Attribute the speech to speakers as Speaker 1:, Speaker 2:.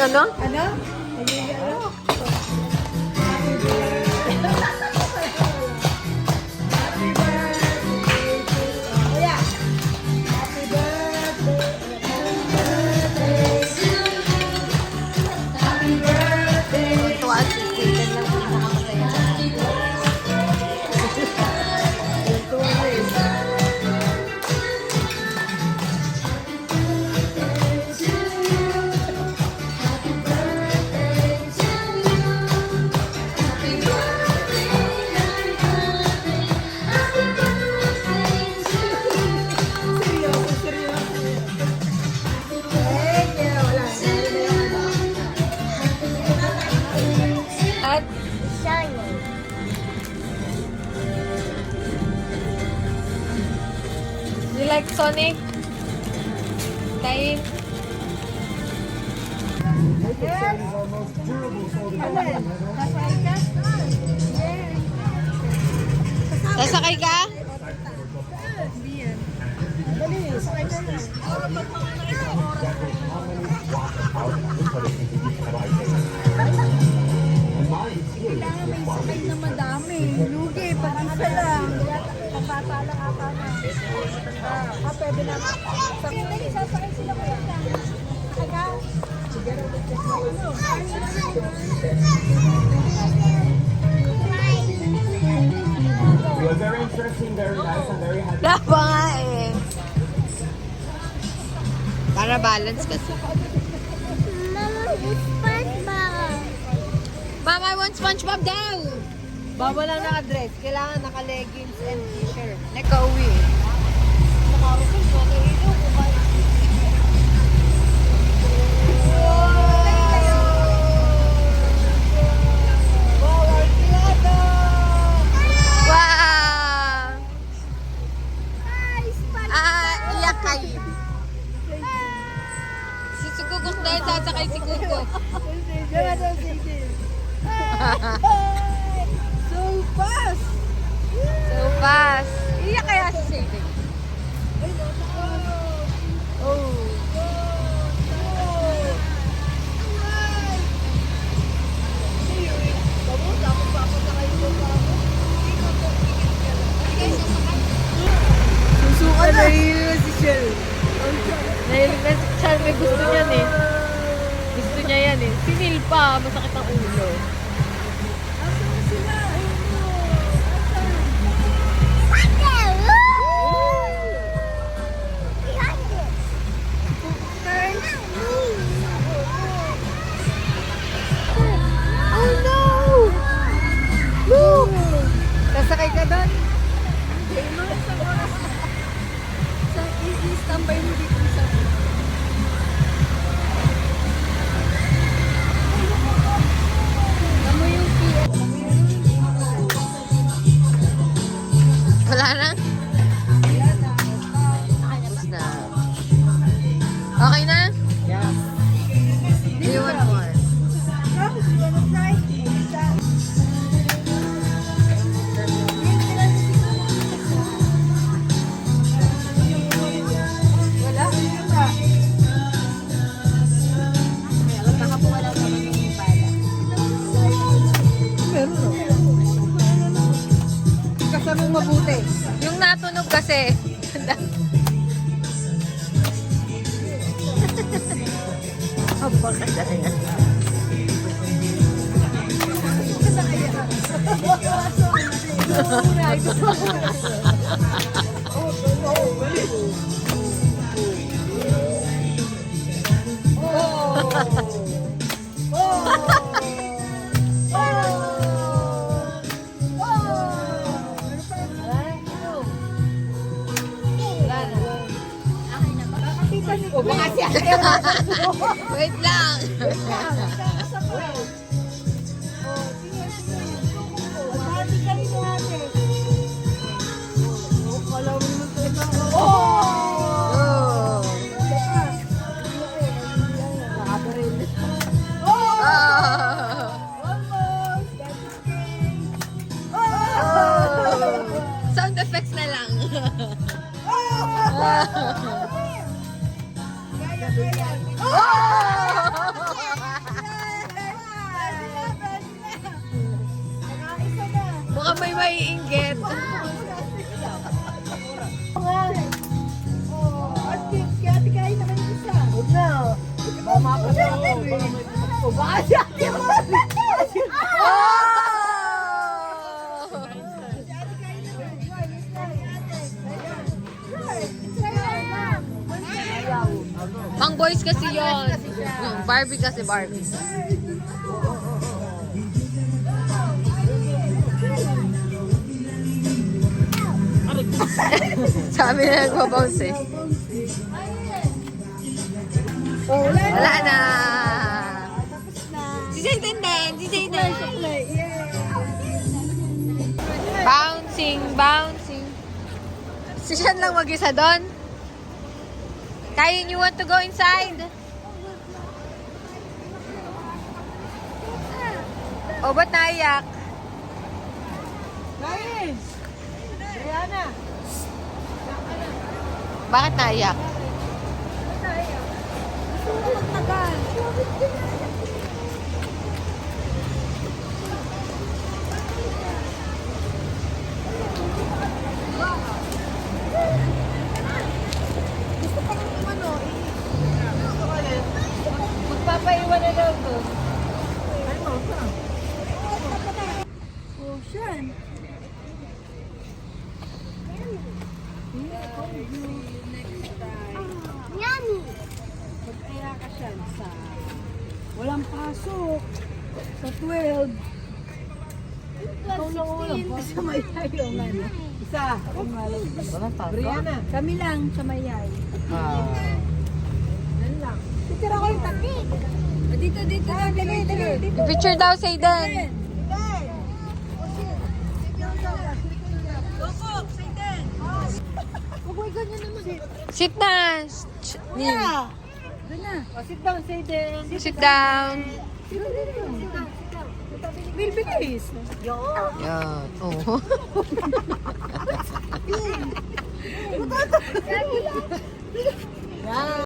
Speaker 1: ano?
Speaker 2: Ano?
Speaker 1: Tuwa at chicken lang pinakamasaya. At you like Sonic? Kain? Sasakay ka?
Speaker 2: Kailangan may sakay na madami. Lugi, pag isa lang. Pagpapa lang ata na. Pwede na. Dali, sasakay sila ko yan. Saka?
Speaker 3: It was very interesting, very nice, and very happy.
Speaker 1: Laba nga eh. Para balance kasi. Mama, I want SpongeBob daw!
Speaker 2: Bawal lang naka-dress. Kailangan naka-leggings and t-shirt.
Speaker 1: Nagka-uwi. Wow! Iyak kayo. Si Sugugok na yun, sasakay si Gugok.
Speaker 2: So fast!
Speaker 1: So fast. Iyak kaya si Sadie. Oh.
Speaker 2: Susuka na yun si Shell.
Speaker 1: Nahilig na si Char, may gusto niyan eh. Gusto niya yan eh. Si Neil pa, masakit ang ulo.
Speaker 2: Asan sila?
Speaker 1: Oh no! Look! Sasakay ka doon?
Speaker 2: Mga isang oras na. Sa i-standby mo dito sa... Alam yung PS.
Speaker 1: Wala na? Tapos na. Okay na?
Speaker 3: Yeah.
Speaker 1: Do you want more?
Speaker 2: Kasamang mabuti.
Speaker 1: Yung natunog kasi. Napakadaya.
Speaker 2: O baka siya.
Speaker 1: Wait lang. Oh. Sound effects na lang. Oh! may maiinggit.
Speaker 2: Ate kain naman yung isa. Huwag na. Mama ko na. O baka si ate mo.
Speaker 1: Pang boys kasi yon. Barbie kasi Barbie. Sabi na nagbabounce eh. Wala na. Si Zayden din. Si Zayden. Bouncing, bouncing. Si Sean lang mag-isa doon. Kaya you want to go inside? O, ba't naiyak?
Speaker 2: Guys! Diana!
Speaker 1: Bakit naiyak?
Speaker 2: Magtagal. Gusto pa ng ano,
Speaker 1: Magpapaiwan na daw to.
Speaker 2: Ocean. Magkaya ka siya sa walang pasok. Sa 12. Ikaw lang walang pasok. Sa mayay yung ano. Isa.
Speaker 3: Walang pasok?
Speaker 2: Brianna. Kami lang sa mayay. Yan lang. Titira ko yung taki. Dito. Dito.
Speaker 1: Picture daw, Zayden. Sit na.
Speaker 2: Yeah. Doon na. Sit down, say there.
Speaker 1: Sit down.
Speaker 2: Will bilis.
Speaker 1: Yan. Oh.
Speaker 2: Yeah.